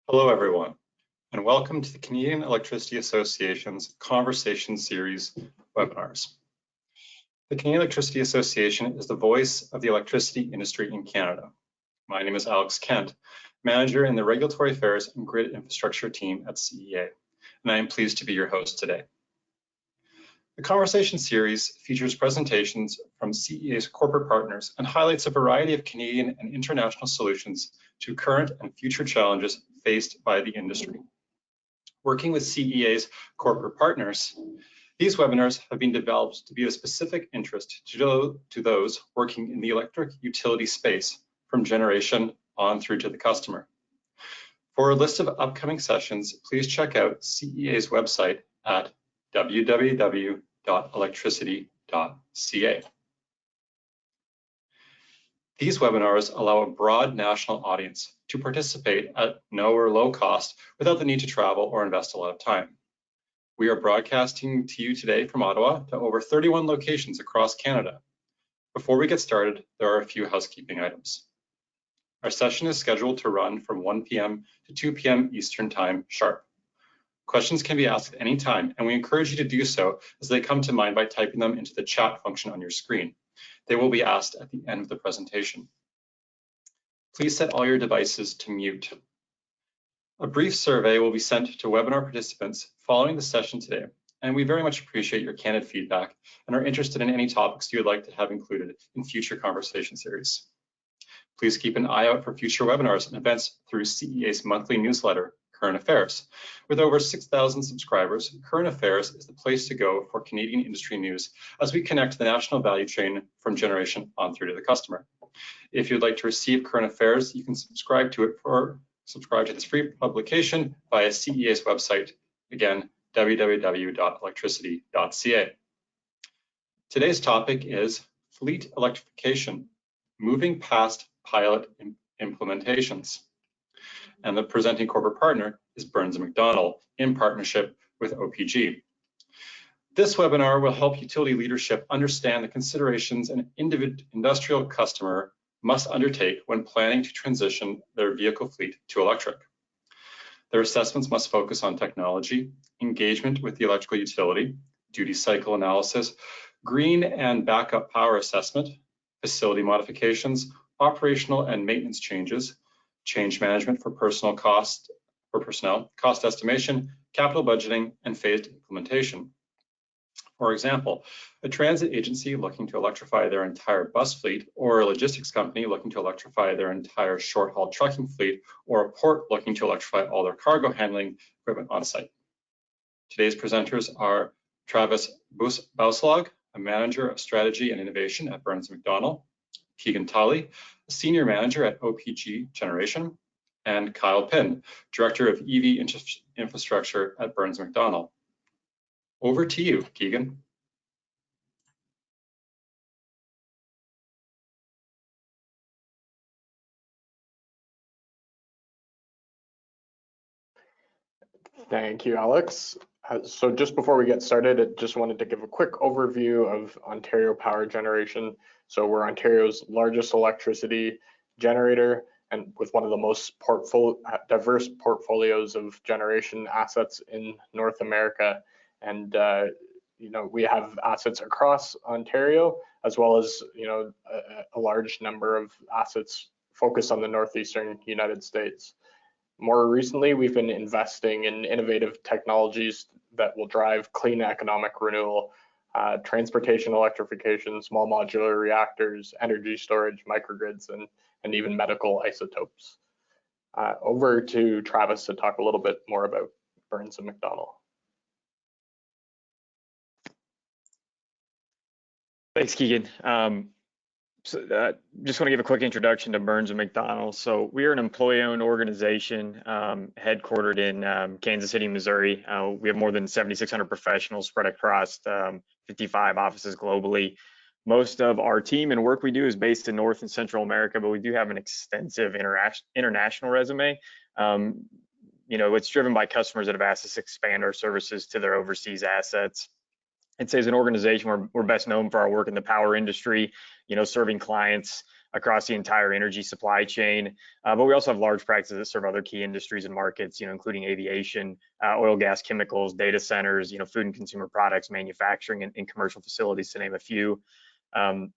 Hello, everyone, and welcome to the Canadian Electricity Association's Conversation Series webinars. The Canadian Electricity Association is the voice of the electricity industry in Canada. My name is Alex Kent, Manager in the Regulatory Affairs and Grid Infrastructure team at CEA, and I am pleased to be your host today. The Conversation Series features presentations from CEA's corporate partners and highlights a variety of Canadian and international solutions to current and future challenges faced by the industry. Working with CEA's corporate partners, these webinars have been developed to be of specific interest to those working in the electric utility space from generation on through to the customer. For a list of upcoming sessions, please check out CEA's website at www.electricity.ca. These webinars allow a broad national audience to participate at no or low cost without the need to travel or invest a lot of time. We are broadcasting to you today from Ottawa to over 31 locations across Canada. Before we get started, there are a few housekeeping items. Our session is scheduled to run from 1 p.m. to 2 p.m. Eastern Time sharp. Questions can be asked at any time, and we encourage you to do so as they come to mind by typing them into the chat function on your screen. They will be asked at the end of the presentation. Please set all your devices to mute. A brief survey will be sent to webinar participants following the session today, and we very much appreciate your candid feedback and are interested in any topics you would like to have included in future conversation series. Please keep an eye out for future webinars and events through CEA's monthly newsletter, Current Affairs. With over 6,000 subscribers, Current Affairs is the place to go for Canadian industry news as we connect the national value chain from generation on through to the customer. If you'd like to receive Current Affairs, you can subscribe to this free publication via CEA's website, again, www.electricity.ca. Today's topic is fleet electrification, moving past pilot implementations. And the presenting corporate partner is Burns & McDonnell in partnership with OPG. This webinar will help utility leadership understand the considerations an industrial customer must undertake when planning to transition their vehicle fleet to electric. Their assessments must focus on technology, engagement with the electrical utility, duty cycle analysis, green and backup power assessment, facility modifications, operational and maintenance changes, change management for personnel, cost estimation, capital budgeting, and phased implementation. For example, a transit agency looking to electrify their entire bus fleet, or a logistics company looking to electrify their entire short-haul trucking fleet, or a port looking to electrify all their cargo handling equipment on site. Today's presenters are Travis Bauslag, a manager of strategy and innovation at Burns & McDonnell, Keegan Tully, a senior manager at OPG Generation, and Kyle Pinn, director of EV infrastructure at Burns & McDonnell. Over to you, Keegan. Thank you, Alex. So just before we get started, I just wanted to give a quick overview of Ontario Power Generation. So we're Ontario's largest electricity generator and with one of the most diverse portfolios of generation assets in North America. And we have assets across Ontario, as well as a large number of assets focused on the northeastern United States. More recently, we've been investing in innovative technologies that will drive clean economic renewal, transportation electrification, small modular reactors, energy storage, microgrids, and even medical isotopes. Over to Travis to talk a little bit more about Burns & McDonnell. Thanks, Keegan. Just want to give a quick introduction to Burns & McDonnell. So we are an employee-owned organization headquartered in Kansas City, Missouri. We have more than 7,600 professionals spread across 55 offices globally. Most of our team and work we do is based in North and Central America, but we do have an extensive international resume. It's driven by customers that have asked us to expand our services to their overseas assets. I'd say as an organization, we're best known for our work in the power industry, serving clients across the entire energy supply chain. But we also have large practices that serve other key industries and markets, including aviation, oil, gas, chemicals, data centers, food and consumer products, manufacturing, and commercial facilities, to name a few.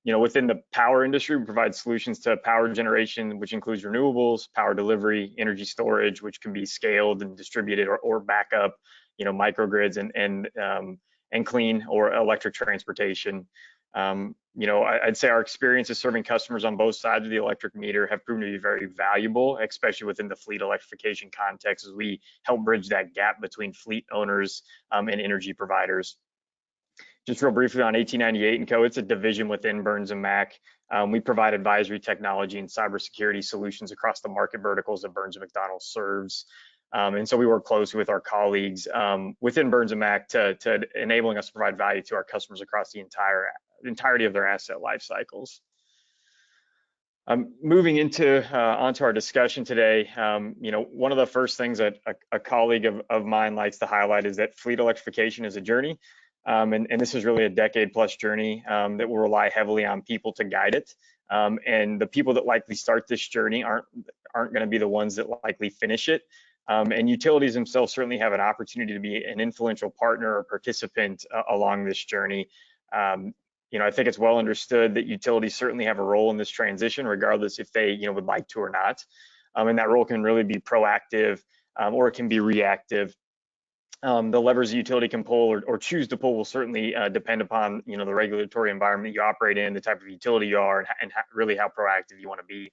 Within the power industry, we provide solutions to power generation, which includes renewables, power delivery, energy storage, which can be scaled and distributed or backup, microgrids and clean or electric transportation. I'd say our experience of serving customers on both sides of the electric meter have proven to be very valuable, especially within the fleet electrification context, as we help bridge that gap between fleet owners and energy providers. Just real briefly on 1898 & Co., it's a division within Burns & Mac. We provide advisory technology and cybersecurity solutions across the market verticals that Burns & McDonnell serves. And so we work closely with our colleagues within Burns & Mac to enabling us to provide value to our customers across the entirety of their asset life cycles. Moving onto our discussion today, one of the first things that a colleague of mine likes to highlight is that fleet electrification is a journey. And this is really a decade-plus journey that will rely heavily on people to guide it. And the people that likely start this journey aren't going to be the ones that likely finish it. And utilities themselves certainly have an opportunity to be an influential partner or participant along this journey. I think it's well understood that utilities certainly have a role in this transition, regardless if they would like to or not. And that role can really be proactive or it can be reactive. The levers the utility can pull or choose to pull will certainly depend upon the regulatory environment you operate in, the type of utility you are, and really how proactive you want to be.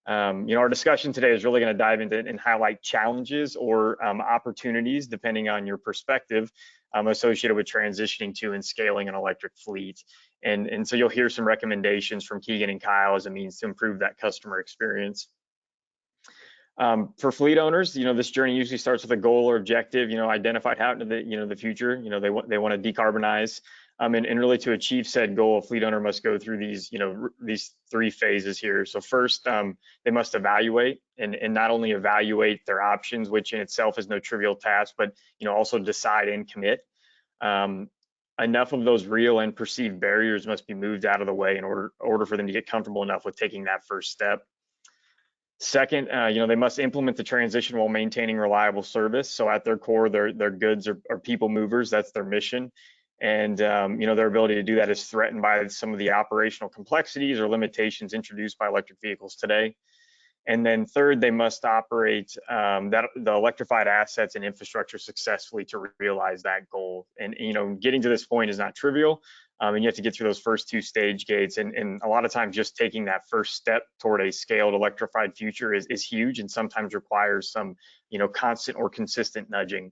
Our discussion today is really going to dive into and highlight challenges or opportunities, depending on your perspective, associated with transitioning to and scaling an electric fleet. And so you'll hear some recommendations from Keegan and Kyle as a means to improve that customer experience. For fleet owners, this journey usually starts with a goal or objective, identified out into the future. They want to decarbonize. And really to achieve said goal, a fleet owner must go through these three phases here. So first, they must evaluate and not only evaluate their options, which in itself is no trivial task, but also decide and commit. Enough of those real and perceived barriers must be moved out of the way in order for them to get comfortable enough with taking that first step. Second, they must implement the transition while maintaining reliable service. So at their core, their goods are people movers. That's their mission. And their ability to do that is threatened by some of the operational complexities or limitations introduced by electric vehicles today. And then third, they must operate the electrified assets and infrastructure successfully to realize that goal. And getting to this point is not trivial. And you have to get through those first two stage gates. And a lot of times just taking that first step toward a scaled electrified future is huge and sometimes requires some constant or consistent nudging.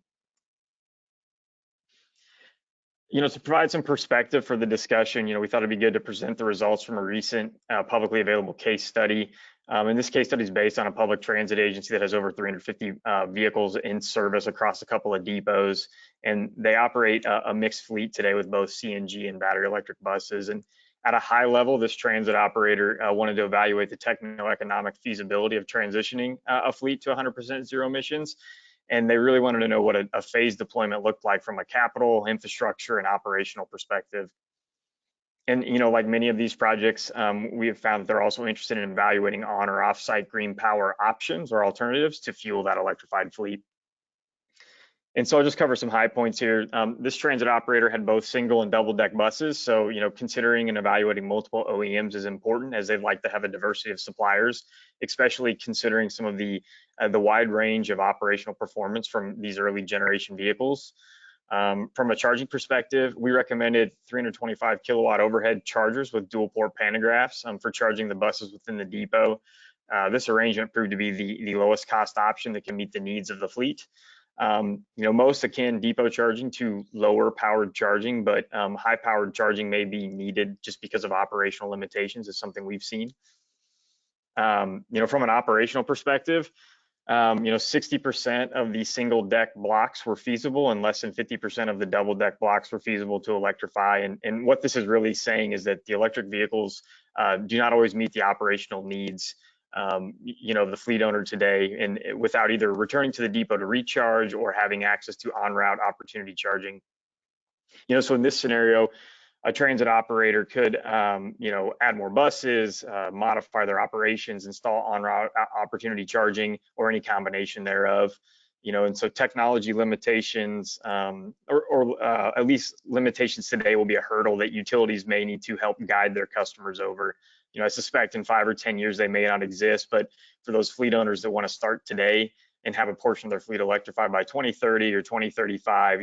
To provide some perspective for the discussion, we thought it'd be good to present the results from a recent publicly available case study. And this case study is based on a public transit agency that has over 350 vehicles in service across a couple of depots. And they operate a mixed fleet today with both CNG and battery electric buses. And at a high level, this transit operator wanted to evaluate the techno-economic feasibility of transitioning a fleet to 100% zero emissions. And they really wanted to know what a phased deployment looked like from a capital, infrastructure, and operational perspective. And like many of these projects, we have found that they're also interested in evaluating on or off-site green power options or alternatives to fuel that electrified fleet. And so I'll just cover some high points here. This transit operator had both single and double deck buses. So, considering and evaluating multiple OEMs is important, as they'd like to have a diversity of suppliers, especially considering some of the wide range of operational performance from these early generation vehicles. From a charging perspective, we recommended 325 kilowatt overhead chargers with dual port pantographs for charging the buses within the depot. This arrangement proved to be the lowest cost option that can meet the needs of the fleet. Most akin depot charging to lower powered charging, but high powered charging may be needed just because of operational limitations is something we've seen. From an operational perspective, 60% of the single deck blocks were feasible and less than 50% of the double deck blocks were feasible to electrify. And what this is really saying is that the electric vehicles do not always meet the operational needs the fleet owner today, and without either returning to the depot to recharge or having access to en route opportunity charging. So in this scenario, a transit operator could, add more buses, modify their operations, install on-route opportunity charging, or any combination thereof. And so technology limitations, or at least limitations today, will be a hurdle that utilities may need to help guide their customers over. I suspect in 5 or 10 years they may not exist, but for those fleet owners that want to start today and have a portion of their fleet electrified by 2030 or 2035,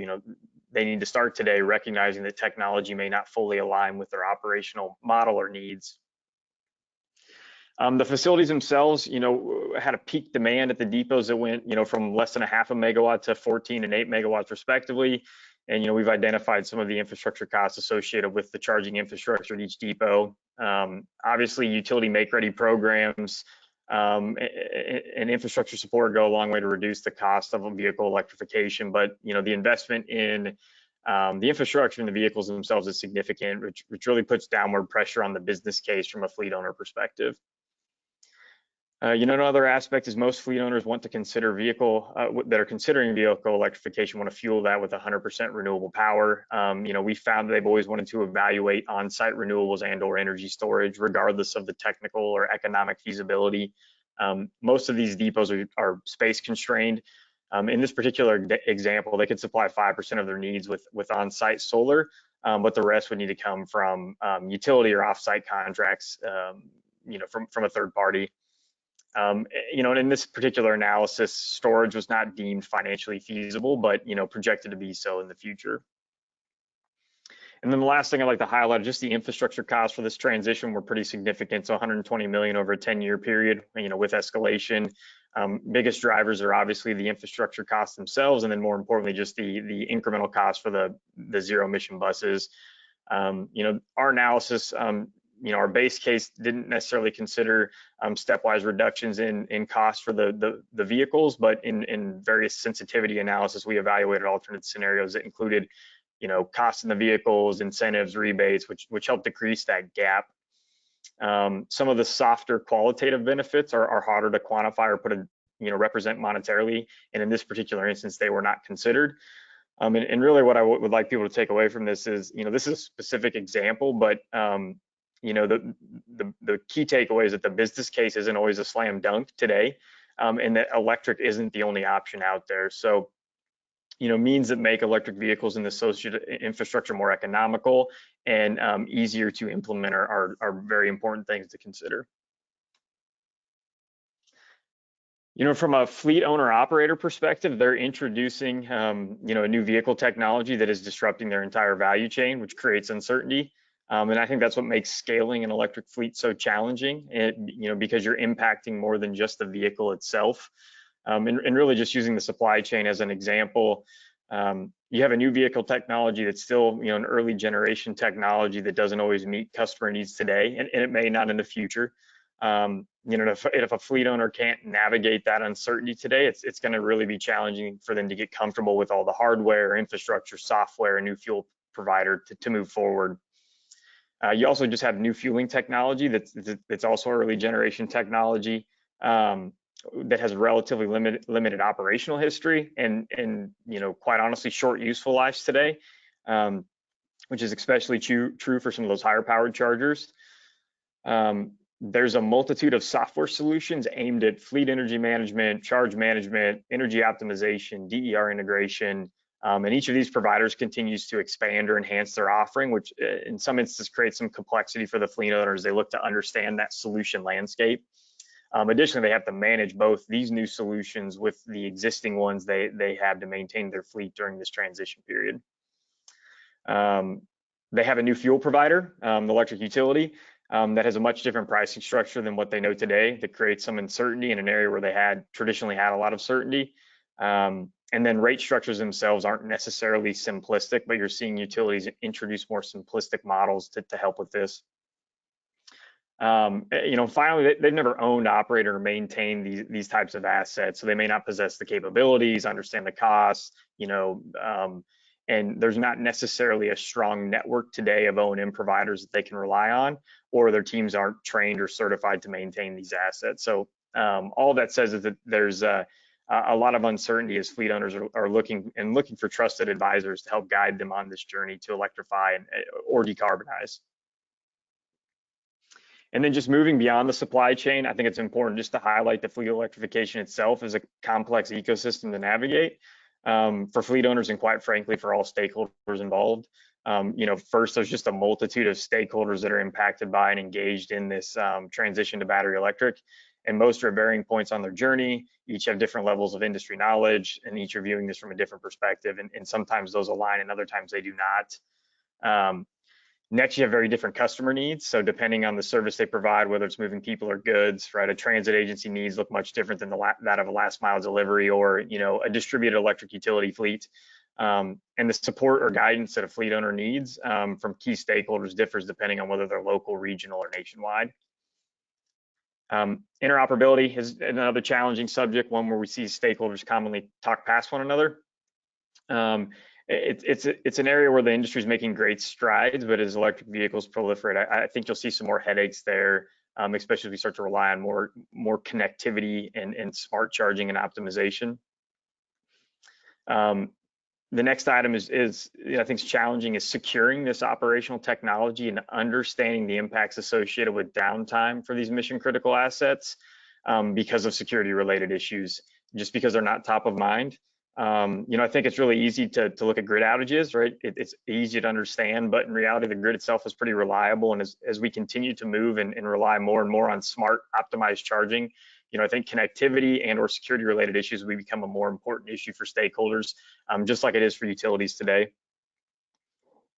they need to start today recognizing that technology may not fully align with their operational model or needs. The facilities themselves, had a peak demand at the depots that went, from less than 0.5 megawatt to 14 and 8 megawatts respectively. And, we've identified some of the infrastructure costs associated with the charging infrastructure at each depot. Obviously, utility make-ready programs and infrastructure support go a long way to reduce the cost of a vehicle electrification. But, the investment in the infrastructure and the vehicles themselves is significant, which really puts downward pressure on the business case from a fleet owner perspective. Another aspect is most fleet owners want to consider that are considering vehicle electrification want to fuel that with 100% renewable power. We found that they've always wanted to evaluate on-site renewables and/or energy storage, regardless of the technical or economic feasibility. Most of these depots are space constrained. In this particular example, they could supply 5% of their needs with on-site solar, but the rest would need to come from utility or off-site contracts, from a third party. And in this particular analysis, storage was not deemed financially feasible, but projected to be so in the future. And then the last thing I'd like to highlight, just the infrastructure costs for this transition were pretty significant. So 120 million over a 10-year period, with escalation. Biggest drivers are obviously the infrastructure costs themselves, and then more importantly, just the incremental cost for the zero emission buses. Our analysis, our base case didn't necessarily consider stepwise reductions in cost for the vehicles, but in various sensitivity analysis, we evaluated alternate scenarios that included, costs in the vehicles, incentives, rebates, which help decrease that gap. Some of the softer qualitative benefits are harder to quantify or represent monetarily, and in this particular instance, they were not considered. And really, what I would like people to take away from this is, this is a specific example, but the key takeaway is that the business case isn't always a slam dunk today, and that electric isn't the only option out there. So, means that make electric vehicles and the associated infrastructure more economical and easier to implement are very important things to consider. From a fleet owner operator perspective, they're introducing, a new vehicle technology that is disrupting their entire value chain, which creates uncertainty. And I think that's what makes scaling an electric fleet so challenging, because you're impacting more than just the vehicle itself. And really just using the supply chain as an example, you have a new vehicle technology that's still, an early generation technology that doesn't always meet customer needs today, and it may not in the future. If a fleet owner can't navigate that uncertainty today, it's going to really be challenging for them to get comfortable with all the hardware, infrastructure, software, and new fuel provider to move forward. You also just have new fueling technology that's also early generation technology that has relatively limited operational history and quite honestly short useful lives today, which is especially true for some of those higher powered chargers. There's a multitude of software solutions aimed at fleet energy management, charge management, energy optimization, DER integration. And each of these providers continues to expand or enhance their offering, which in some instances creates some complexity for the fleet owners. They look to understand that solution landscape. Additionally, they have to manage both these new solutions with the existing ones they have to maintain their fleet during this transition period. They have a new fuel provider, the electric utility, that has a much different pricing structure than what they know today, that creates some uncertainty in an area where they traditionally had a lot of certainty. And then rate structures themselves aren't necessarily simplistic, but you're seeing utilities introduce more simplistic models to help with this. Finally, they've never owned, operated, or maintained these types of assets, so they may not possess the capabilities, understand the costs, and there's not necessarily a strong network today of O&M providers that they can rely on, or their teams aren't trained or certified to maintain these assets. So all that says is that there's a lot of uncertainty as fleet owners are looking for trusted advisors to help guide them on this journey to electrify or decarbonize. And then just moving beyond the supply chain, I think it's important just to highlight the fleet electrification itself is a complex ecosystem to navigate for fleet owners and, quite frankly, for all stakeholders involved. First, there's just a multitude of stakeholders that are impacted by and engaged in this transition to battery electric, and most are at varying points on their journey. Each have different levels of industry knowledge, and each are viewing this from a different perspective, and sometimes those align and other times they do not. Next, you have very different customer needs. So depending on the service they provide, whether it's moving people or goods, right? A transit agency needs look much different than that of a last mile delivery or, a distributed electric utility fleet. And the support or guidance that a fleet owner needs from key stakeholders differs depending on whether they're local, regional, or nationwide. Interoperability is another challenging subject, one where we see stakeholders commonly talk past one another. It's an area where the industry is making great strides, but as electric vehicles proliferate, I think you'll see some more headaches there, especially as we start to rely on more connectivity and smart charging and optimization. The next item is I think is challenging is securing this operational technology and understanding the impacts associated with downtime for these mission critical assets because of security related issues, just because they're not top of mind. I think it's really easy to look at grid outages, right? It's easy to understand, but in reality, the grid itself is pretty reliable. And as we continue to move and rely more and more on smart, optimized charging, I think connectivity and or security related issues will become a more important issue for stakeholders, just like it is for utilities today.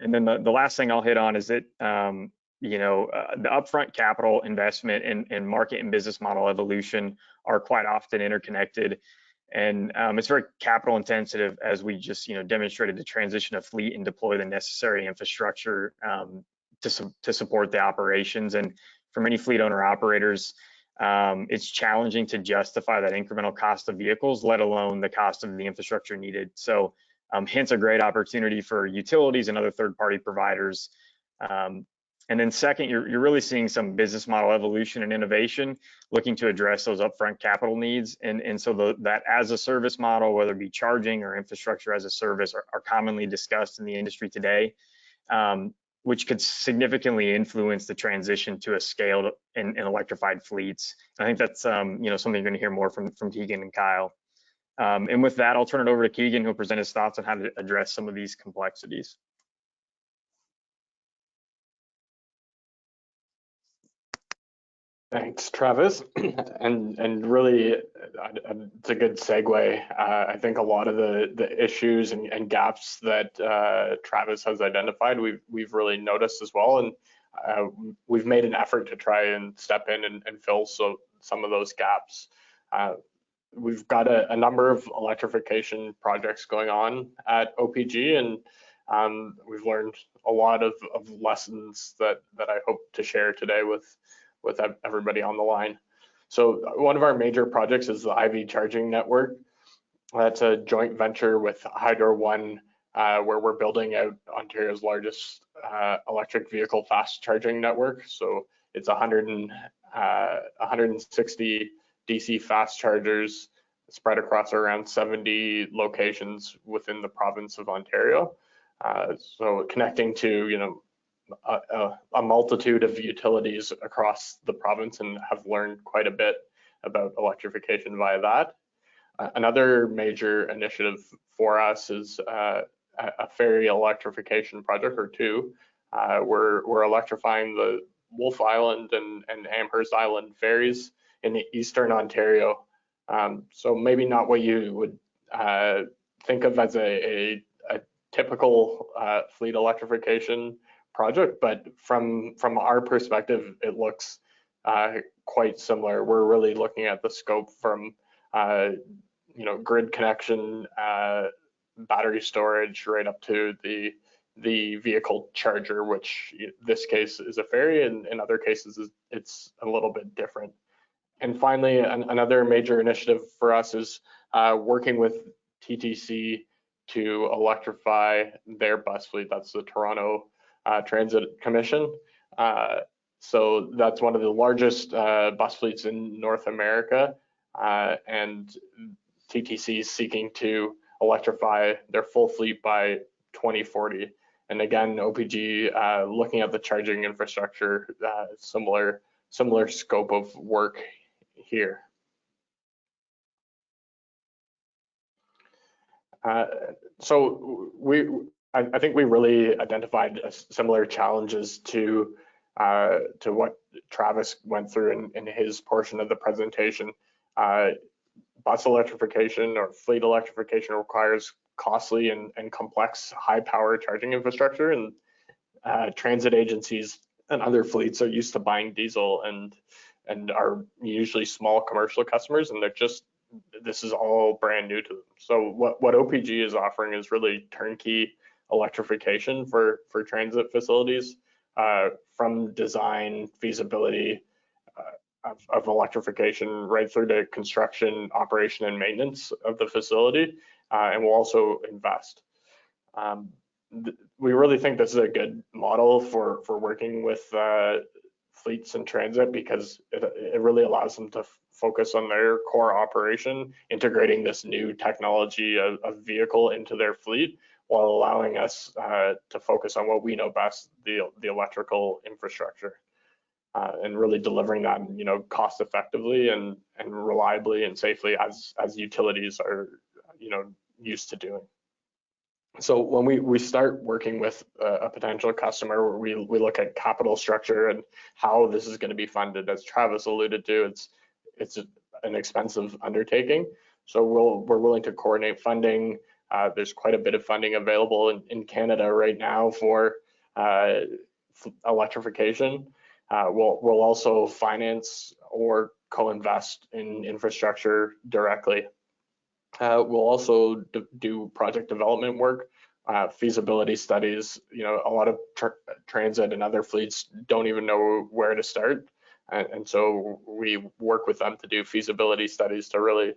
And then the last thing I'll hit on is that, the upfront capital investment and market and business model evolution are quite often interconnected. And it's very capital intensive as we just demonstrated the transition of fleet and deploy the necessary infrastructure to support the operations. And for many fleet owner operators, it's challenging to justify that incremental cost of vehicles, let alone the cost of the infrastructure needed. So hence a great opportunity for utilities and other third-party providers. And then second, you're really seeing some business model evolution and innovation looking to address those upfront capital needs. And so that as a service model, whether it be charging or infrastructure as a service, are commonly discussed in the industry today, which could significantly influence the transition to a scaled and electrified fleets. I think that's something you're going to hear more from Keegan and Kyle. And with that, I'll turn it over to Keegan, who'll present his thoughts on how to address some of these complexities. Thanks, Travis. And really, it's a good segue. I think a lot of the issues and gaps that Travis has identified, we've really noticed as well, and we've made an effort to try and step in and fill some of those gaps. We've got a number of electrification projects going on at OPG, and we've learned a lot of lessons that I hope to share today with everybody on the line. So one of our major projects is the IV charging network. That's a joint venture with Hydro One, where we're building out Ontario's largest electric vehicle fast charging network. So it's 160 DC fast chargers spread across around 70 locations within the province of Ontario. So connecting to, a multitude of utilities across the province, and have learned quite a bit about electrification via that. Another major initiative for us is a ferry electrification project, or two. We're electrifying the Wolfe Island and Amherst Island ferries in Eastern Ontario. So maybe not what you would think of as a typical fleet electrification project, but from our perspective, it looks quite similar. We're really looking at the scope from grid connection, battery storage, right up to the vehicle charger, which in this case is a ferry, and in other cases it's a little bit different. And finally, another major initiative for us is working with TTC to electrify their bus fleet. That's the Toronto Transit Commission. So that's one of the largest bus fleets in North America, and TTCs seeking to electrify their full fleet by 2040. And again, OPG looking at the charging infrastructure, similar scope of work here. So I think we really identified similar challenges to what Travis went through in his portion of the presentation. Bus electrification or fleet electrification requires costly and complex high-power charging infrastructure, and transit agencies and other fleets are used to buying diesel and are usually small commercial customers, and this is all brand new to them. So what OPG is offering is really turnkey electrification for transit facilities, from design, feasibility of electrification right through to construction, operation, and maintenance of the facility, and we'll also invest. We really think this is a good model for working with fleets and transit, because it really allows them to focus on their core operation, integrating this new technology of vehicle into their fleet, while allowing us to focus on what we know best, the electrical infrastructure, and really delivering that, cost effectively and reliably and safely as utilities are, used to doing. So when we start working with a potential customer, we look at capital structure and how this is going to be funded. As Travis alluded to, it's an expensive undertaking. So we're willing to coordinate funding. There's quite a bit of funding available in Canada right now for electrification. We'll also finance or co-invest in infrastructure directly. We'll also do project development work, feasibility studies. A lot of transit and other fleets don't even know where to start. And so we work with them to do feasibility studies to really,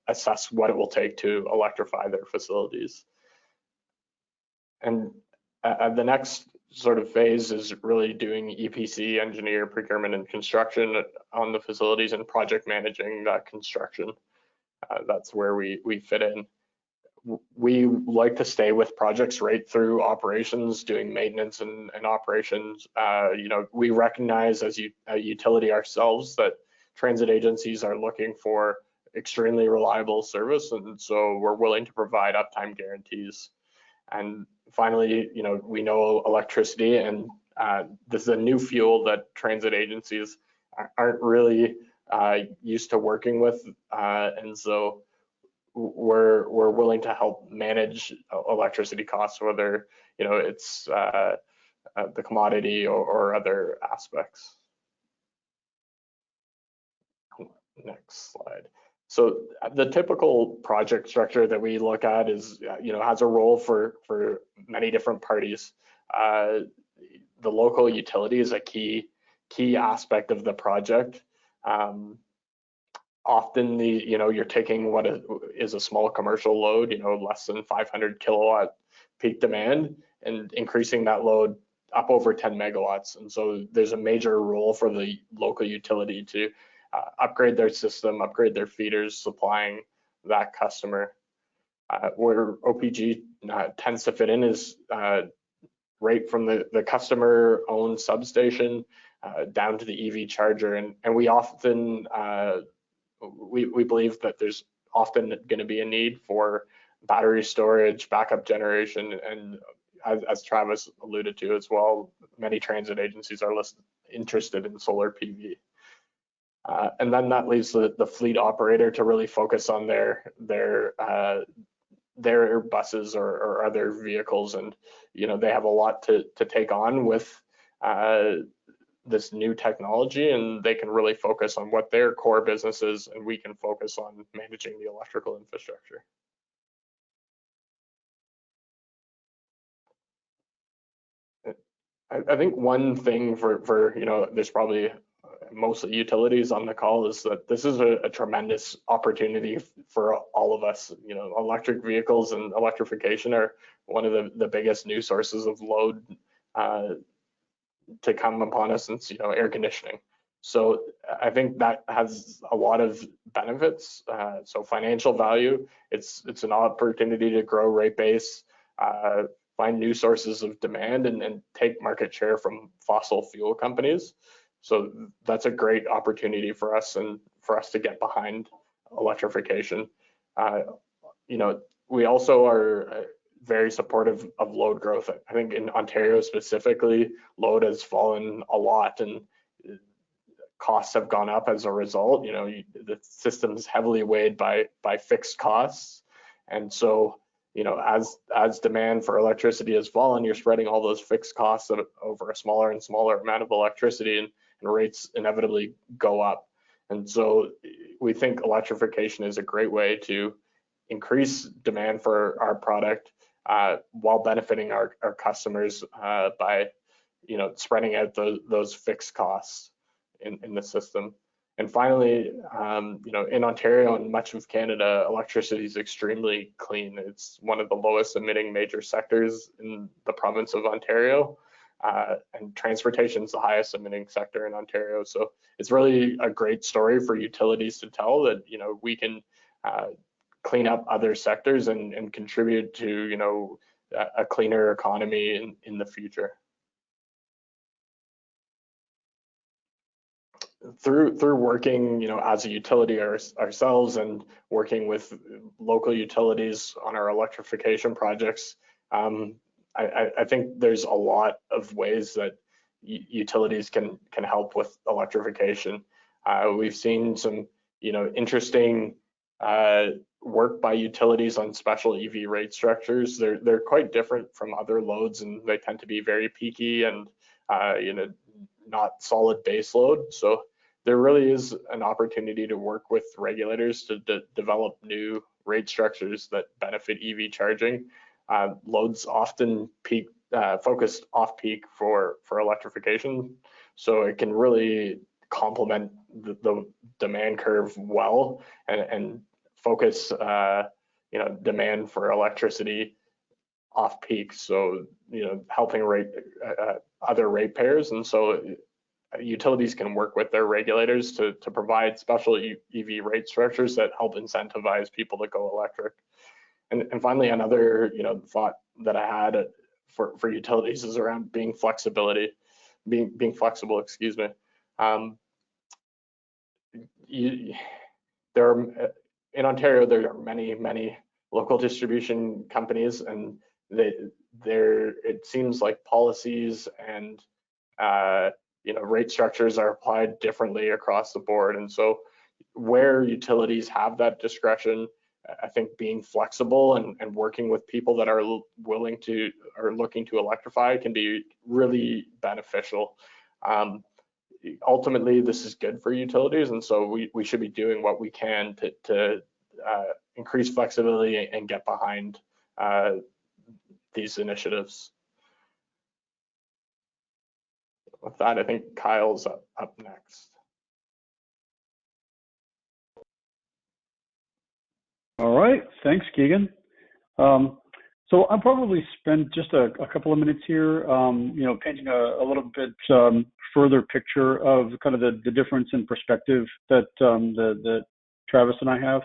assess what it will take to electrify their facilities. And the next sort of phase is really doing EPC, engineer, procurement, and construction on the facilities, and project managing that construction. That's where we fit in. We like to stay with projects right through operations, doing maintenance and operations. We recognize as a utility ourselves that transit agencies are looking for extremely reliable service, and so we're willing to provide uptime guarantees. And finally, we know electricity, and this is a new fuel that transit agencies aren't really used to working with, and so we're willing to help manage electricity costs, whether it's the commodity or other aspects. Next slide. So the typical project structure that we look at is, has a role for many different parties. The local utility is a key aspect of the project. Often you're taking what is a small commercial load, less than 500 kilowatt peak demand, and increasing that load up over 10 megawatts. And so there's a major role for the local utility to upgrade their system, upgrade their feeders, supplying that customer. Where OPG tends to fit in is right from the customer-owned substation down to the EV charger, and we often we believe that there's often going to be a need for battery storage, backup generation, and as Travis alluded to as well, many transit agencies are interested in solar PV. And then that leaves the fleet operator to really focus on their buses or other vehicles, and they have a lot to take on with this new technology, and they can really focus on what their core business is, and we can focus on managing the electrical infrastructure. I think one thing for there's probably mostly utilities on the call is that this is a tremendous opportunity for all of us. Electric vehicles and electrification are one of the biggest new sources of load to come upon us since air conditioning. So I think that has a lot of benefits. So financial value, it's an opportunity to grow rate base, find new sources of demand, and take market share from fossil fuel companies. So that's a great opportunity for us and for us to get behind electrification. We also are very supportive of load growth. I think in Ontario specifically, load has fallen a lot and costs have gone up as a result. The system's heavily weighed by fixed costs, and so as demand for electricity has fallen, you're spreading all those fixed costs over a smaller and smaller amount of electricity, and rates inevitably go up. And so we think electrification is a great way to increase demand for our product while benefiting our customers by spreading out those fixed costs in the system. And finally, in Ontario and much of Canada, electricity is extremely clean. It's one of the lowest emitting major sectors in the province of Ontario, and transportation is the highest emitting sector in Ontario. So it's really a great story for utilities to tell that we can clean up other sectors and contribute to a cleaner economy in the future. Through working as a utility ourselves and working with local utilities on our electrification projects, I think there's a lot of ways that utilities can help with electrification. We've seen some interesting work by utilities on special EV rate structures. They're quite different from other loads, and they tend to be very peaky and not solid base load. So there really is an opportunity to work with regulators to develop new rate structures that benefit EV charging. Loads often focused off-peak for electrification, so it can really complement the demand curve well and focus demand for electricity off-peak, so helping other ratepayers. And so utilities can work with their regulators to provide special EV rate structures that help incentivize people to go electric. And finally, another thought that I had for utilities is around being flexible. Excuse me. In Ontario, there are many local distribution companies, and it seems like policies and rate structures are applied differently across the board. And so where utilities have that discretion, I think being flexible and working with people that are looking to electrify can be really beneficial. Ultimately, this is good for utilities, and so we should be doing what we can to increase flexibility and get behind these initiatives. With that, I think Kyle's up next. All right, thanks, Keegan. So I'll probably spend just a couple of minutes here, painting a little bit further picture of kind of the difference in perspective that Travis and I have.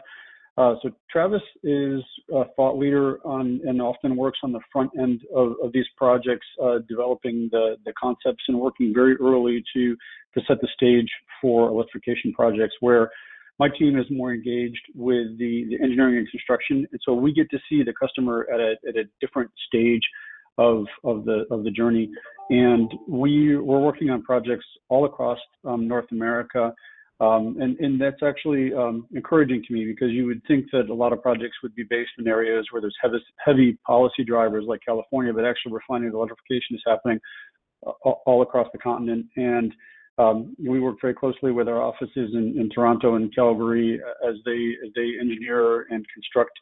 So Travis is a thought leader and often works on the front end of these projects, developing the concepts and working very early to set the stage for electrification projects, where my team is more engaged with the engineering and construction. And so we get to see the customer at a different stage of the journey. And we're working on projects all across North America. And that's actually encouraging to me, because you would think that a lot of projects would be based in areas where there's heavy policy drivers like California, but actually we're finding that electrification is happening all across the continent. And we work very closely with our offices in Toronto and Calgary as they engineer and construct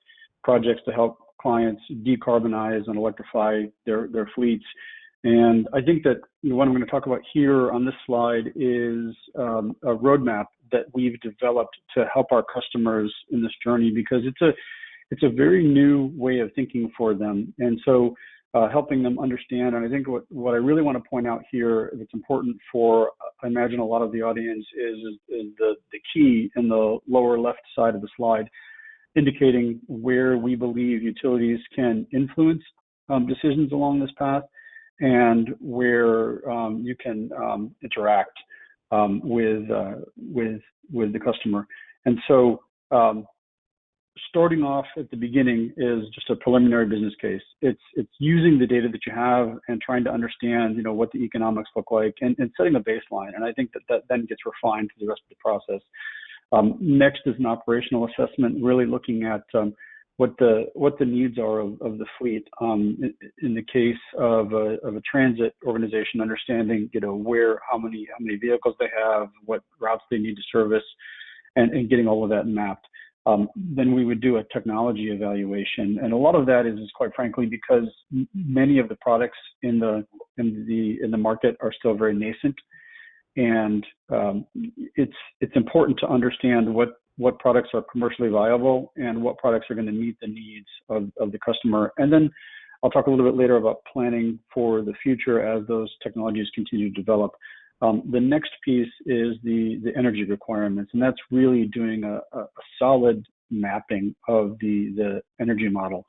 projects to help clients decarbonize and electrify their fleets. And I think that what I'm going to talk about here on this slide is a roadmap that we've developed to help our customers in this journey, because it's a very new way of thinking for them. And so helping them understand. And I think what I really want to point out here that's important for, I imagine, a lot of the audience is the key in the lower left side of the slide, indicating where we believe utilities can influence decisions along this path, and where you can interact with the customer. And so starting off at the beginning is just a preliminary business case. It's using the data that you have and trying to understand, what the economics look like, and setting a baseline. And I think that then gets refined through the rest of the process. Next is an operational assessment, really looking at what the needs are of the fleet. In the case of a transit organization, understanding how many vehicles they have, what routes they need to service, and getting all of that mapped. Then we would do a technology evaluation, and a lot of that is quite frankly because many of the products in the market are still very nascent. And it's important to understand what products are commercially viable and what products are going to meet the needs of the customer. And then I'll talk a little bit later about planning for the future as those technologies continue to develop. The next piece is the energy requirements, and that's really doing a solid mapping of the energy model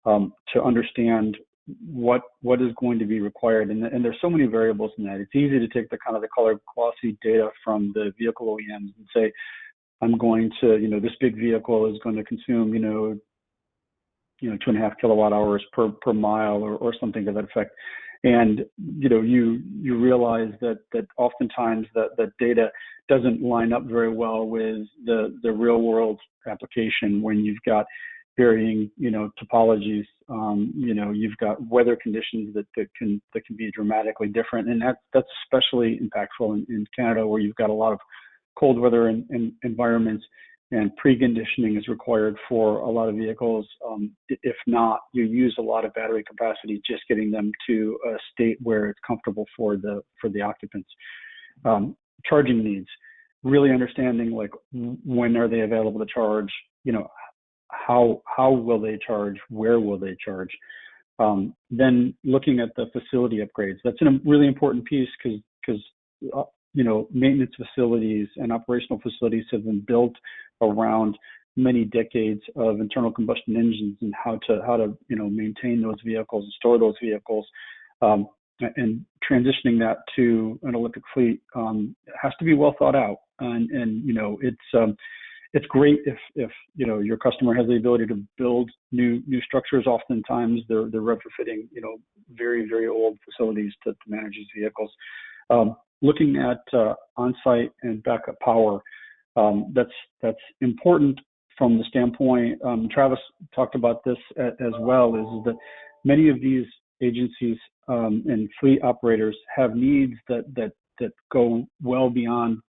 to understand what is going to be required. And there's so many variables in that. It's easy to take the kind of the color glossy data from the vehicle OEMs and say, I'm going to, this big vehicle is going to consume, 2.5 kilowatt hours per mile or something to that effect. And, you realize that oftentimes that data doesn't line up very well with the real world application when you've got varying, topologies. You've got weather conditions that can be dramatically different, and that's especially impactful in Canada, where you've got a lot of cold weather environments, and preconditioning is required for a lot of vehicles. If not, you use a lot of battery capacity just getting them to a state where it's comfortable for the occupants. Charging needs, really understanding like when are they available to charge, how will they charge, where will they charge. Then looking at the facility upgrades, that's a really important piece because maintenance facilities and operational facilities have been built around many decades of internal combustion engines, and how to maintain those vehicles and store those vehicles, and transitioning that to an electric fleet has to be well thought out. And it's great if your customer has the ability to build new structures. Oftentimes they're retrofitting very, very old facilities to manage these vehicles. Looking at on-site and backup power, that's important from the standpoint, Travis talked about this as well, is that many of these agencies and fleet operators have needs that go well beyond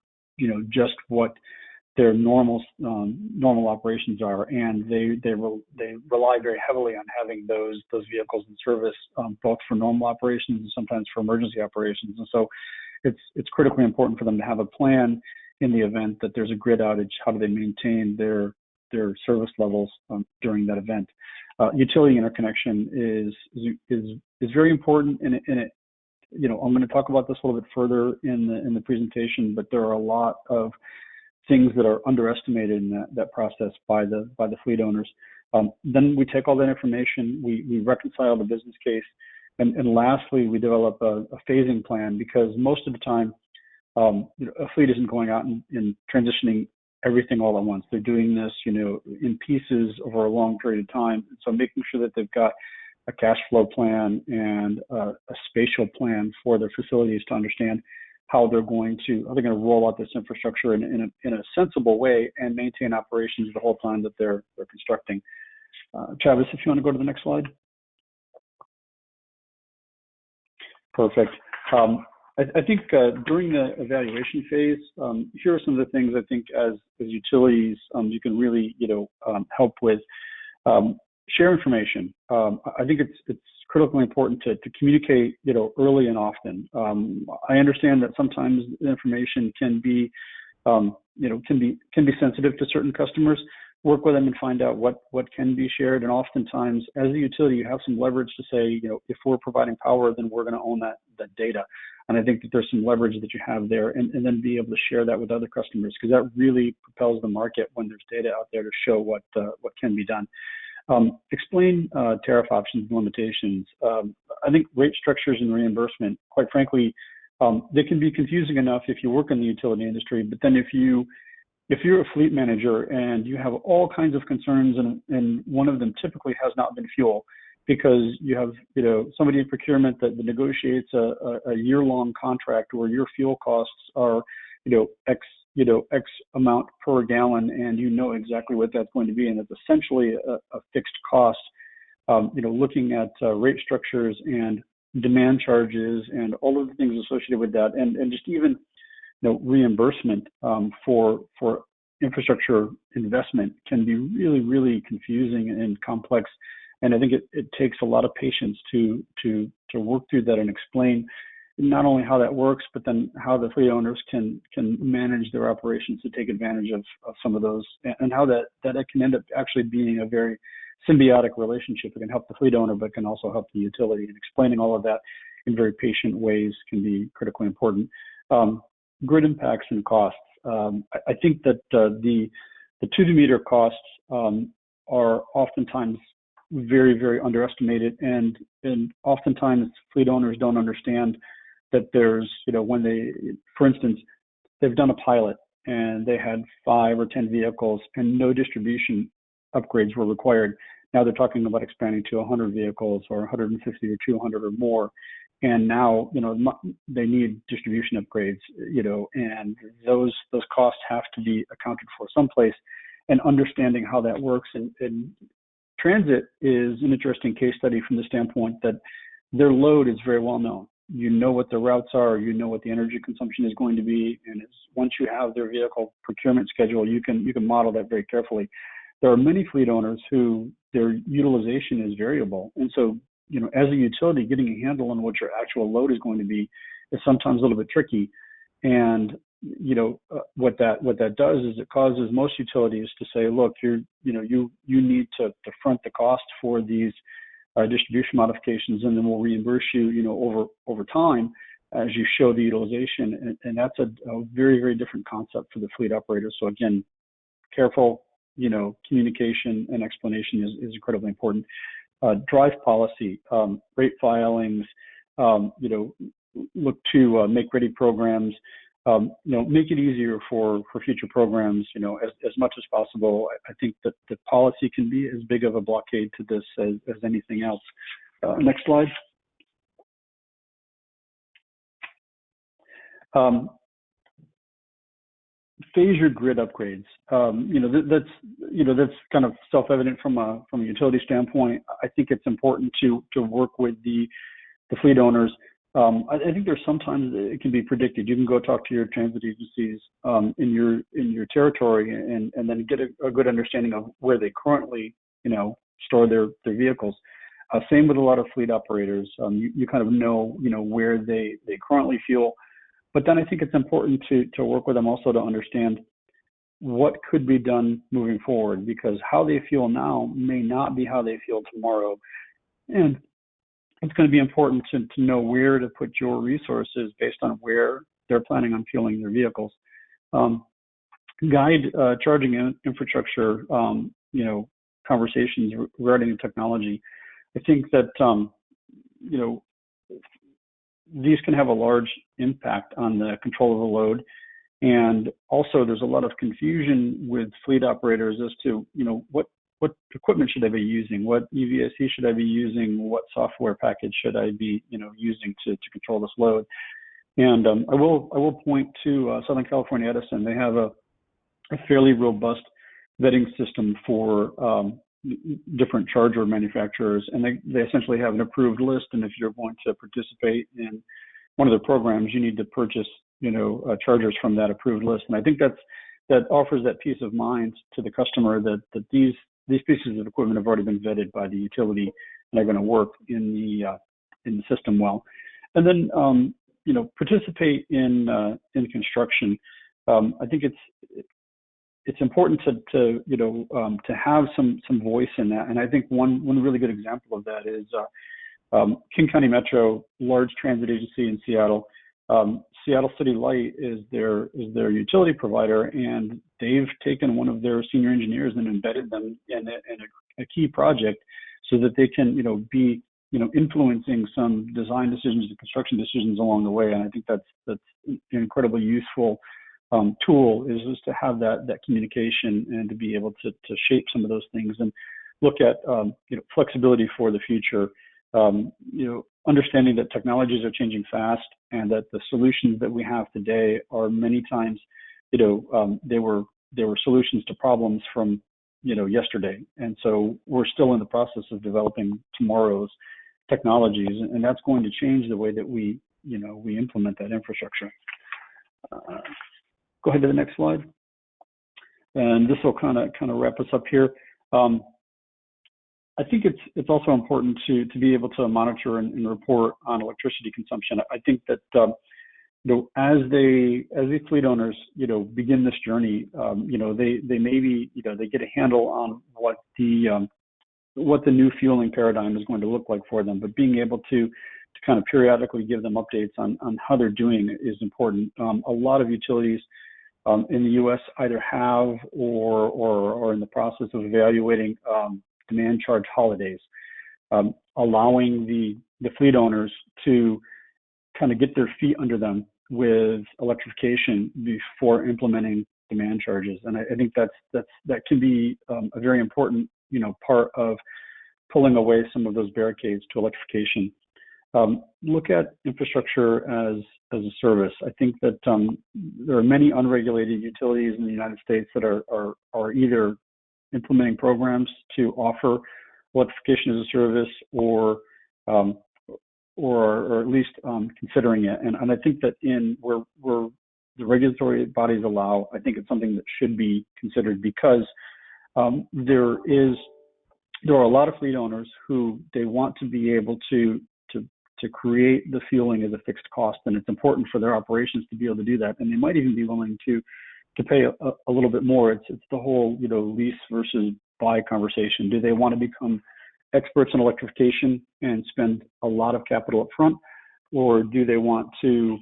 just what their normal operations are, and they rely very heavily on having those vehicles in service, both for normal operations and sometimes for emergency operations. And so it's critically important for them to have a plan in the event that there's a grid outage. How do they maintain their service levels during that event? Utility interconnection is very important, and it I'm going to talk about this a little bit further in the presentation, but there are a lot of things that are underestimated in that process by the fleet owners. Then we take all that information, we reconcile the business case, and lastly, we develop a phasing plan, because most of the time, a fleet isn't going out and transitioning everything all at once. They're doing this, in pieces over a long period of time. So making sure that they've got a cash flow plan and a spatial plan for their facilities to understand how they're going to roll out this infrastructure in a sensible way and maintain operations the whole time that they're constructing. Travis, if you want to go to the next slide. Perfect. I think during the evaluation phase, here are some of the things I think as utilities you can really help with. Share information. I think it's critically important to communicate early and often. I understand that sometimes the information can be sensitive to certain customers, work with them and find out what can be shared. And oftentimes, as a utility, you have some leverage to say, if we're providing power, then we're going to own that data. And I think that there's some leverage that you have there, and then be able to share that with other customers, because that really propels the market when there's data out there to show what can be done. Explain tariff options and limitations. I think rate structures and reimbursement, quite frankly, they can be confusing enough if you work in the utility industry, but then if you're a fleet manager and you have all kinds of concerns, and one of them typically has not been fuel, because you have somebody in procurement that negotiates a year-long contract where your fuel costs are X amount per gallon, and exactly what that's going to be, and it's essentially a fixed cost. Looking at rate structures and demand charges and all of the things associated with that, and just even reimbursement for infrastructure investment can be really, really confusing and complex. And I think it takes a lot of patience to work through that and explain not only how that works, but then how the fleet owners can manage their operations to take advantage of some of those, and how that can end up actually being a very symbiotic relationship. It can help the fleet owner, but can also help the utility. And explaining all of that in very patient ways can be critically important. Grid impacts and costs. I think that the 2-meter costs are oftentimes very, very underestimated, and oftentimes fleet owners don't understand that there's, when they, for instance, they've done a pilot and they had 5 or 10 vehicles and no distribution upgrades were required. Now they're talking about expanding to 100 vehicles or 150 or 200 or more. And now, they need distribution upgrades, and those costs have to be accounted for someplace, and understanding how that works. And transit is an interesting case study from the standpoint that their load is very well known. What the routes are, what the energy consumption is going to be, and once you have their vehicle procurement schedule, you can model that very carefully. There are many fleet owners who their utilization is variable, and so as a utility, getting a handle on what your actual load is going to be is sometimes a little bit tricky. And what that does is it causes most utilities to say, look, you need to front the cost for these distribution modifications, and then we'll reimburse you, over time as you show the utilization. And that's a very, very different concept for the fleet operator. So again, careful, communication and explanation is incredibly important. Drive policy, rate filings, look to make ready programs, make it easier for future programs, as much as possible. I think that the policy can be as big of a blockade to this as anything else. Next slide. Phase your grid upgrades. That's kind of self-evident from a utility standpoint. I think it's important to work with the fleet owners. I think there's sometimes it can be predicted. You can go talk to your transit agencies in your territory and then get a good understanding of where they currently store their vehicles. Same with a lot of fleet operators. You kind of know where they currently fuel. But then I think it's important to work with them also to understand what could be done moving forward, because how they fuel now may not be how they fuel tomorrow. And it's going to be important to know where to put your resources based on where they're planning on fueling their vehicles. Guide charging infrastructure, conversations regarding technology. I think that, these can have a large impact on the control of the load. And also there's a lot of confusion with fleet operators as to, what equipment should I be using? What EVSE should I be using? What software package should I be, using to control this load? And I will point to Southern California Edison. They have a fairly robust vetting system for different charger manufacturers, and they essentially have an approved list. And if you're going to participate in one of their programs, you need to purchase, chargers from that approved list. And I think that offers that peace of mind to the customer that these pieces of equipment have already been vetted by the utility and are going to work in the system well. And then participate in construction. I think it's important to have some voice in that. And I think one really good example of that is King County Metro, large transit agency in Seattle. Seattle City Light is their utility provider, and they've taken one of their senior engineers and embedded them in a key project so that they can be influencing some design decisions and construction decisions along the way. And I think that's an incredibly useful tool, is just to have that communication and to be able to shape some of those things and look at flexibility for the future. Understanding that technologies are changing fast and that the solutions that we have today are many times, they were solutions to problems from yesterday, and so we're still in the process of developing tomorrow's technologies, and that's going to change the way that we implement that infrastructure. Go ahead to the next slide, and this will kind of wrap us up here. I think it's also important to be able to monitor and report on electricity consumption. I think that as these fleet owners begin this journey, they maybe they get a handle on what the new fueling paradigm is going to look like for them, but being able to kind of periodically give them updates on how they're doing is important. A lot of utilities in the U.S. either have or are in the process of evaluating demand charge holidays, allowing the fleet owners to kind of get their feet under them with electrification before implementing demand charges. And I think that can be a very important part of pulling away some of those barricades to electrification. Look at infrastructure as a service. I think that there are many unregulated utilities in the United States that are either implementing programs to offer electrification as a service or at least considering it. And I think that where the regulatory bodies allow, I think it's something that should be considered, because there are a lot of fleet owners who they want to be able to create the fueling as a fixed cost, and it's important for their operations to be able to do that. And they might even be willing to pay a little bit more. It's the whole lease versus buy conversation. Do they want to become experts in electrification and spend a lot of capital up front, or do they want to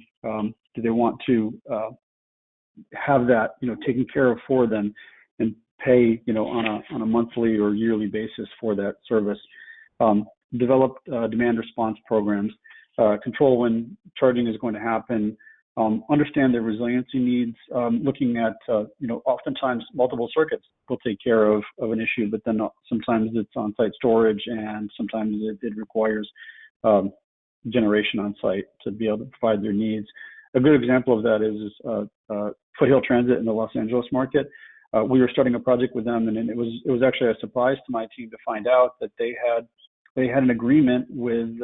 have that taken care of for them and pay on a monthly or yearly basis for that service? Develop demand response programs, control when charging is going to happen, understand their resiliency needs, looking at oftentimes multiple circuits will take care of an issue, but then sometimes it's on-site storage, and sometimes it requires generation on site to be able to provide their needs. A good example of that is Foothill Transit in the Los Angeles market. We were starting a project with them, and it was actually a surprise to my team to find out that they had an agreement with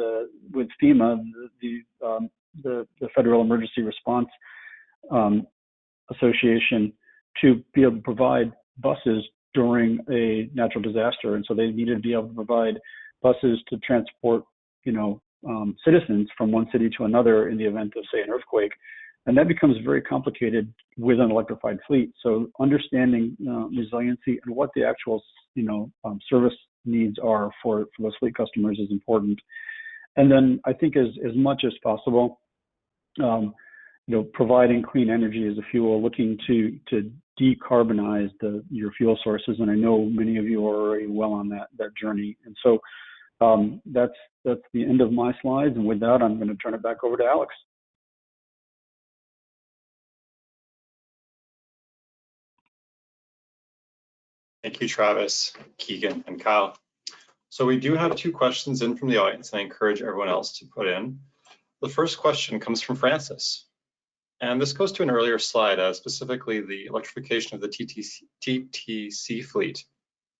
FEMA, the Federal Emergency Response Association, to be able to provide buses during a natural disaster. And so they needed to be able to provide buses to transport citizens from one city to another in the event of, say, an earthquake. And that becomes very complicated with an electrified fleet. So understanding resiliency and what the actual service needs are for those fleet customers is important. And then I think as much as possible, providing clean energy as a fuel, looking to decarbonize your fuel sources. And I know many of you are already well on that journey. And so that's the end of my slides. And with that, I'm going to turn it back over to Alex. Thank you, Travis, Keegan, and Kyle. So we do have 2 questions in from the audience, and I encourage everyone else to put in. The first question comes from Francis, and this goes to an earlier slide, specifically the electrification of the TTC fleet.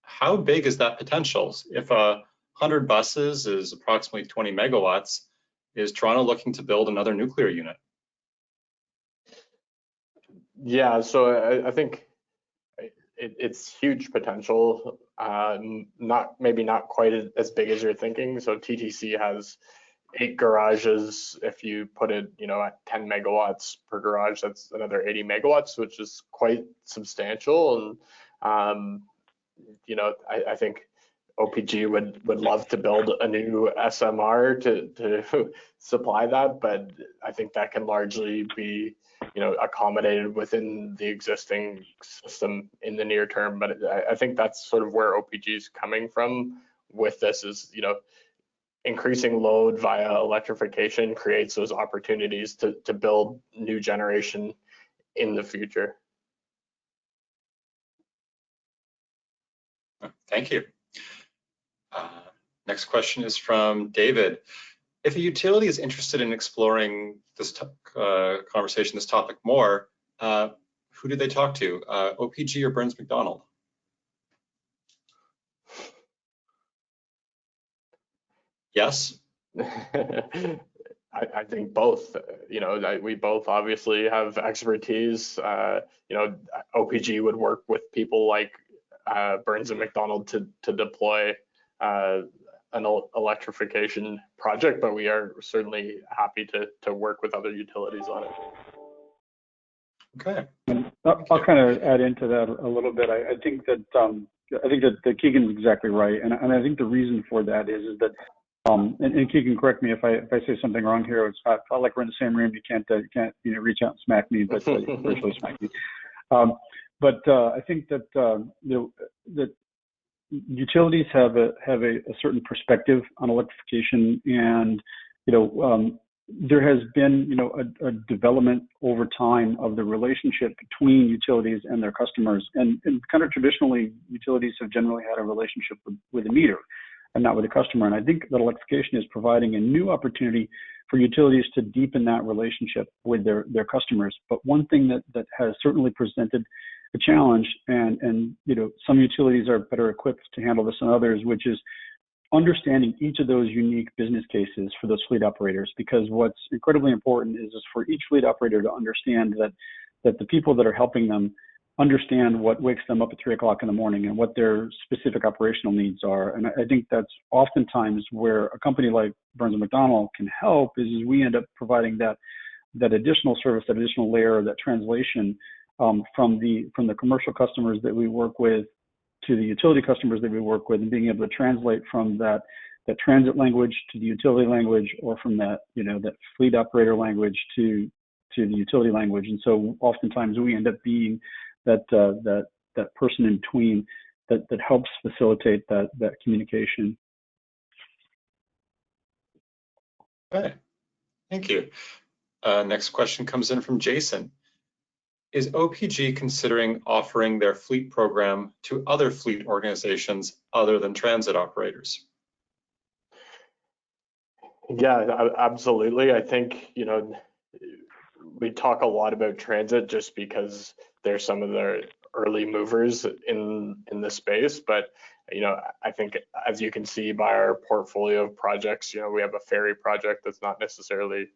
How big is that potential? If 100 buses is approximately 20 megawatts, is Toronto looking to build another nuclear unit? Yeah, so I think it's huge potential, maybe not quite as big as you're thinking. So TTC has 8 garages. If you put it, at 10 megawatts per garage, that's another 80 megawatts, which is quite substantial. And I think OPG would love to build a new SMR to supply that, but I think that can largely be accommodated within the existing system in the near term. But I think that's sort of where OPG is coming from with this is, increasing load via electrification creates those opportunities to build new generation in the future. Thank you. Next question is from David. If a utility is interested in exploring this this topic more, who do they talk to? OPG or Burns McDonnell? Yes. I think both. We both obviously have expertise. OPG would work with people like Burns and McDonnell to deploy an electrification project, but we are certainly happy to work with other utilities on it. Okay. And I'll kind of add into that a little bit. I think that Keegan's exactly right, and I think the reason for that is that and Keegan, correct me if I say something wrong here. It's not like we're in the same room. You can't reach out and smack me, but virtually smack me. But I think that that utilities have a certain perspective on electrification, and there has been a development over time of the relationship between utilities and their customers, and kind of traditionally utilities have generally had a relationship with a meter and not with the customer. And I think that electrification is providing a new opportunity for utilities to deepen that relationship with their customers. But one thing that has certainly presented a challenge, and some utilities are better equipped to handle this than others, which is understanding each of those unique business cases for those fleet operators. Because what's incredibly important is for each fleet operator to understand that the people that are helping them understand what wakes them up at 3 o'clock in the morning and what their specific operational needs are. And I think that's oftentimes where a company like Burns & McDonnell can help, is we end up providing that additional service, that additional layer, that translation from the commercial customers that we work with to the utility customers that we work with, and being able to translate from that transit language to the utility language, or from that fleet operator language to the utility language. And so oftentimes we end up being that person in between that helps facilitate that communication. Okay, thank you. Next question comes in from Jason. Is OPG considering offering their fleet program to other fleet organizations other than transit operators? Yeah, absolutely. I think, we talk a lot about transit just because they're some of the early movers in the space. But, I think, as you can see by our portfolio of projects, we have a ferry project that's not necessarily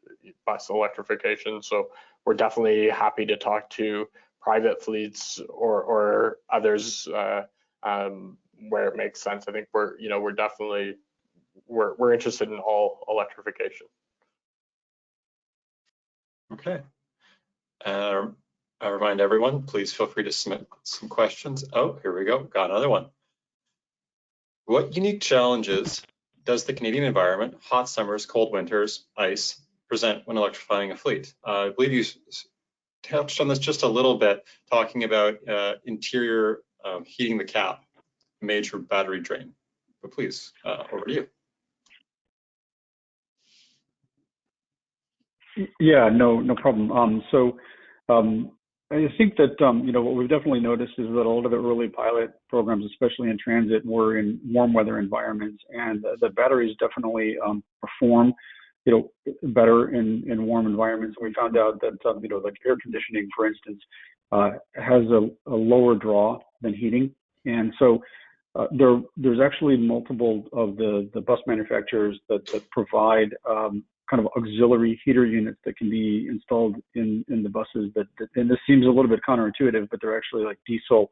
bus electrification. So we're definitely happy to talk to private fleets or others where it makes sense. I think we're definitely interested in all electrification. Okay. I remind everyone, please feel free to submit some questions. Oh, here we go. Got another one. What unique challenges does the Canadian environment, hot summers, cold winters, ice, present when electrifying a fleet? I believe you touched on this just a little bit, talking about interior heating the cap, major battery drain. But please, over to you. Yeah, no problem. I think that what we've definitely noticed is that a lot of the early pilot programs, especially in transit, were in warm weather environments, and the batteries definitely perform better in warm environments. We found out that like air conditioning, for instance, has a lower draw than heating, and so there's actually multiple of the bus manufacturers that provide kind of auxiliary heater units that can be installed in the buses. And this seems a little bit counterintuitive, but they're actually like diesel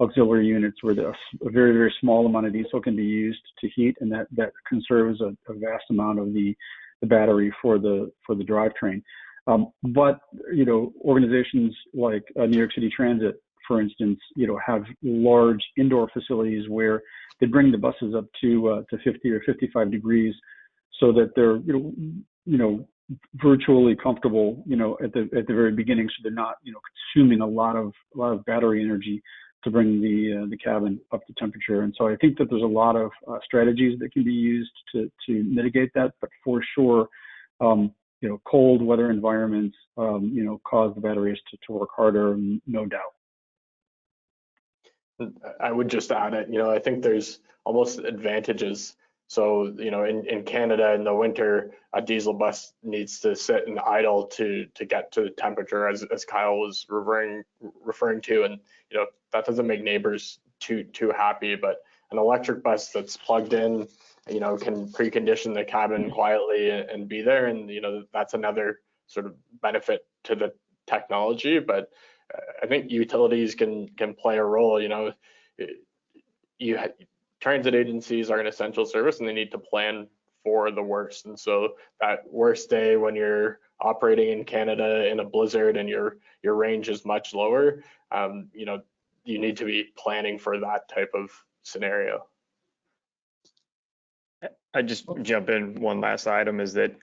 auxiliary units where a very, very small amount of diesel can be used to heat, and that conserves a vast amount of the battery for the drivetrain. But organizations like New York City Transit, for instance, have large indoor facilities where they bring the buses up to 50 or 55 degrees, so that they're virtually comfortable at the very beginning, so they're not consuming a lot of battery energy to bring the cabin up to temperature. And so I think that there's a lot of strategies that can be used to mitigate that, but for sure, cold weather environments cause the batteries to work harder, no doubt. I would just add it, I think there's almost advantages. So, in Canada in the winter, a diesel bus needs to sit and idle to get to the temperature, as Kyle was referring to, and that doesn't make neighbors too happy. But an electric bus that's plugged in, can precondition the cabin quietly and be there, and that's another sort of benefit to the technology. But I think utilities can play a role. Transit agencies are an essential service, and they need to plan for the worst. And so that worst day when you're operating in Canada in a blizzard and your range is much lower, you need to be planning for that type of scenario. I just jump in. One last item is that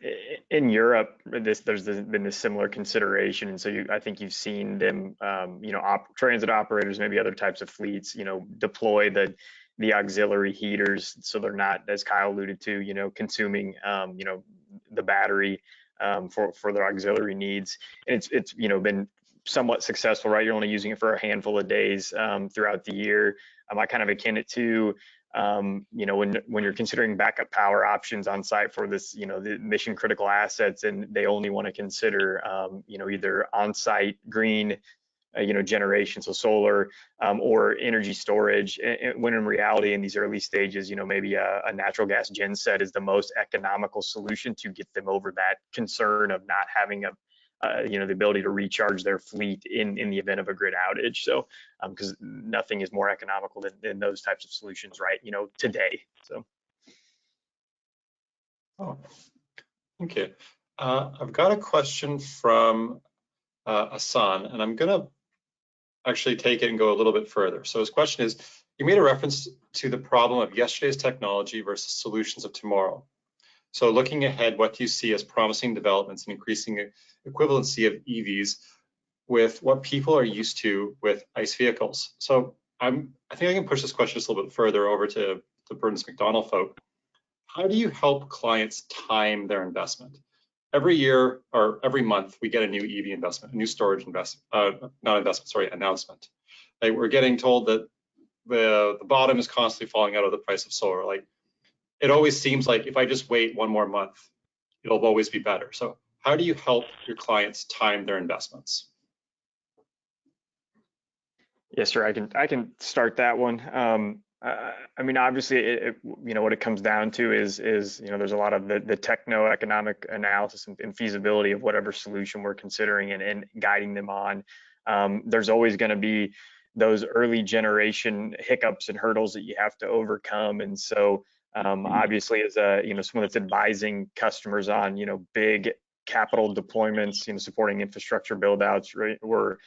in Europe, there's been this similar consideration, and so I think you've seen them, transit operators, maybe other types of fleets, deploy the auxiliary heaters, so they're not, as Kyle alluded to, consuming, the battery for their auxiliary needs. And it's been somewhat successful, right? You're only using it for a handful of days throughout the year. I kind of akin it to when you're considering backup power options on site for this, the mission critical assets, and they only want to consider, either on-site green, generation, so solar, or energy storage, when in reality, in these early stages, maybe a natural gas genset is the most economical solution to get them over that concern of not having the ability to recharge their fleet in the event of a grid outage. So, because nothing is more economical than those types of solutions, right? Today. So. Oh, okay. I've got a question from Asan, and I'm gonna actually take it and go a little bit further. So his question is, you made a reference to the problem of yesterday's technology versus solutions of tomorrow. So looking ahead, what do you see as promising developments in increasing equivalency of EVs with what people are used to with ICE vehicles? So I think I can push this question just a little bit further over to the Burns McDonnell folk. How do you help clients time their investment? Every year or every month, we get a new EV investment, a new storage announcement. Like, we're getting told that the bottom is constantly falling out of the price of solar. Like, it always seems like if I just wait one more month, it'll always be better. So how do you help your clients time their investments? Yes, sir. I can start that one. I mean, obviously, what it comes down to is there's a lot of the techno-economic analysis and feasibility of whatever solution we're considering and guiding them on. There's always going to be those early generation hiccups and hurdles that you have to overcome. And so, obviously, as someone that's advising customers on big capital deployments, supporting infrastructure build-outs, right? We're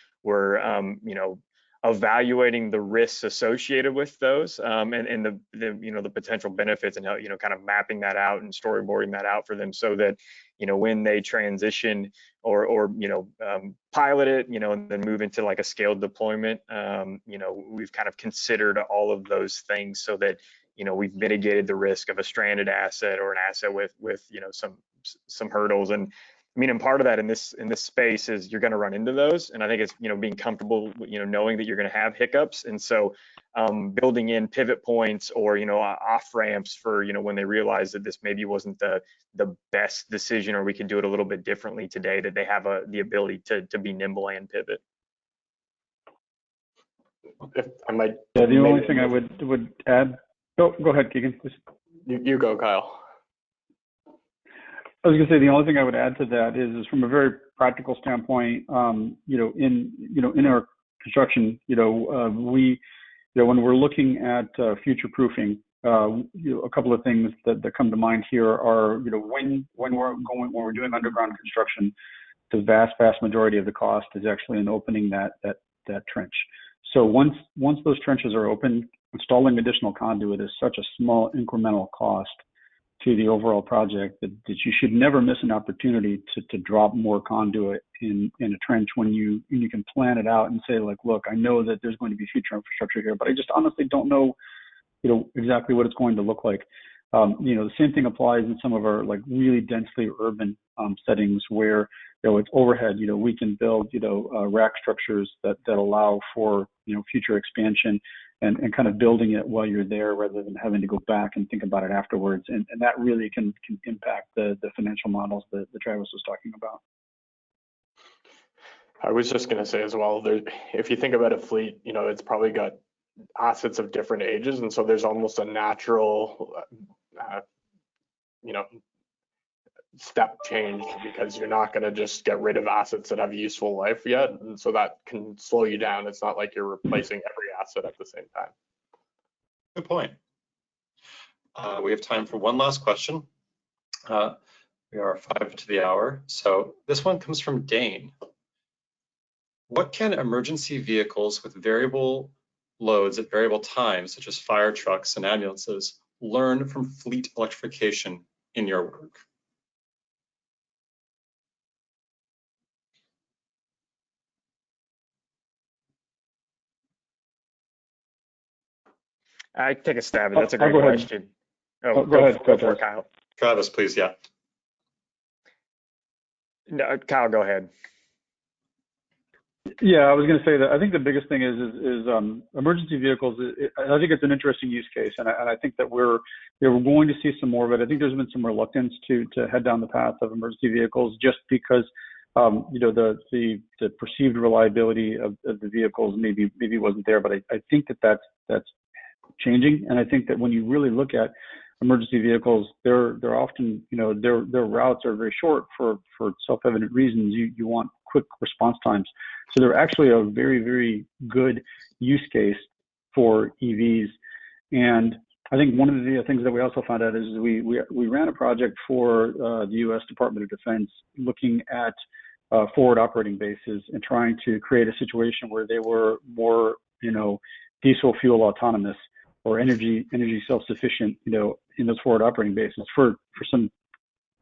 evaluating the risks associated with those, and the potential benefits, and how kind of mapping that out and storyboarding that out for them, so that when they transition or pilot it, and then move into like a scaled deployment, we've kind of considered all of those things, so that we've mitigated the risk of a stranded asset or an asset with some hurdles. And I mean, and part of that in this space is you're going to run into those, and I think it's being comfortable, knowing that you're going to have hiccups, and so building in pivot points or off ramps for when they realize that this maybe wasn't the best decision, or we could do it a little bit differently today, that they have the ability to be nimble and pivot. If I might, the only thing I would add. Go ahead, Keegan. You go, Kyle. I was going to say, the only thing I would add to that is from a very practical standpoint, in our construction, when we're looking at future proofing, a couple of things that come to mind here are, when we're doing underground construction, the vast majority of the cost is actually in opening that trench. So once those trenches are open, installing additional conduit is such a small incremental cost to the overall project that you should never miss an opportunity to drop more conduit in a trench when you can plan it out and say, like, look, I know that there's going to be future infrastructure here, but I just honestly don't know, exactly what it's going to look like. The same thing applies in some of our like really densely urban settings where it's overhead. We can build rack structures that allow for future expansion and kind of building it while you're there rather than having to go back and think about it afterwards. And that really can impact the financial models that Travis was talking about. I was just going to say as well, if you think about a fleet, it's probably got assets of different ages, and so there's almost a natural step change, because you're not going to just get rid of assets that have useful life yet, and so that can slow you down. It's not like you're replacing every asset at the same time. Good point. We have time for one last question. We are 5 to the hour, so this one comes from Dane. What can emergency vehicles with variable loads at variable times, such as fire trucks and ambulances, learn from fleet electrification in your work? I take a stab at it. That's a great go ahead. question. Go ahead, for it, Kyle. Travis, please, yeah. No, Kyle, go ahead. Yeah, I was going to say that I think the biggest thing is emergency vehicles. I think it's an interesting use case, and I think that we're going to see some more of it. I think there's been some reluctance to head down the path of emergency vehicles just because the perceived reliability of the vehicles maybe wasn't there. But I think that's changing, and I think that when you really look at emergency vehicles, they're often their routes are very short for self-evident reasons. You want quick response times. So they're actually a very, very good use case for EVs. And I think one of the things that we also found out is we ran a project for the U.S. Department of Defense looking at forward operating bases and trying to create a situation where they were more, diesel fuel autonomous or energy self-sufficient, in those forward operating bases for some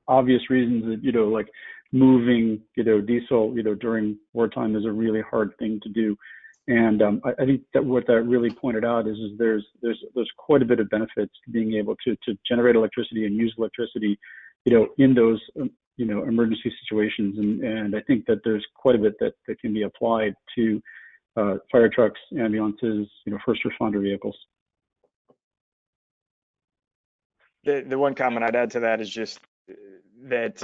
obvious reasons that, like moving, diesel, during wartime is a really hard thing to do. And I think that what that really pointed out is there's quite a bit of benefits to being able to generate electricity and use electricity, in those, emergency situations. And I think that there's quite a bit that can be applied to fire trucks, ambulances, first responder vehicles. The one comment I'd add to that is just that,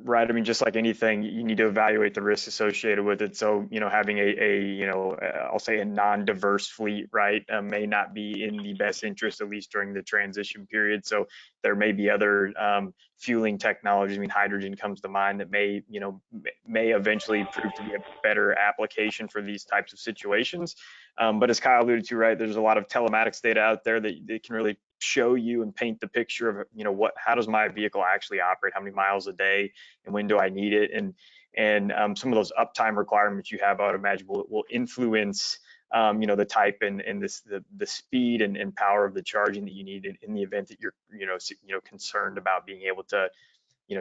right, I mean, just like anything, you need to evaluate the risks associated with it. So, having I'll say a non-diverse fleet, right, may not be in the best interest, at least during the transition period. So there may be other fueling technologies. I mean, hydrogen comes to mind that may eventually prove to be a better application for these types of situations. But as Kyle alluded to, right, there's a lot of telematics data out there that can really show you and paint the picture of, how does my vehicle actually operate, how many miles a day, and when do I need it, and some of those uptime requirements you have, I would imagine will influence the type and the speed and power of the charging that you need in the event that you're concerned about being able to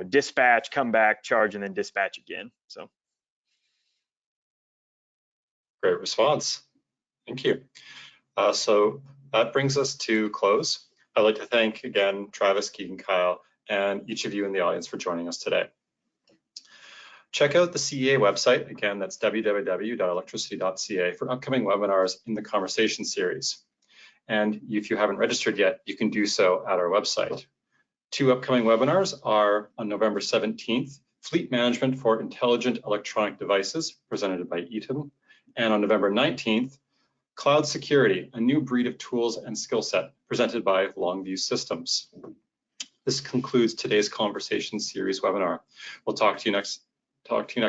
dispatch, come back, charge, and then dispatch again. So Great response. Thank you. So that brings us to close. I'd like to thank again Travis, Keegan, Kyle, and each of you in the audience for joining us today. Check out the CEA website. Again, that's www.electricity.ca for upcoming webinars in the conversation series. And if you haven't registered yet, you can do so at our website. 2 upcoming webinars are on November 17th, Fleet Management for Intelligent Electronic Devices, presented by Eaton, and on November 19th, Cloud Security, a new breed of tools and skill set, presented by Longview Systems. This concludes today's conversation series webinar. We'll talk to you next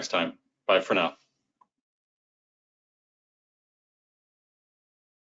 time. Bye for now.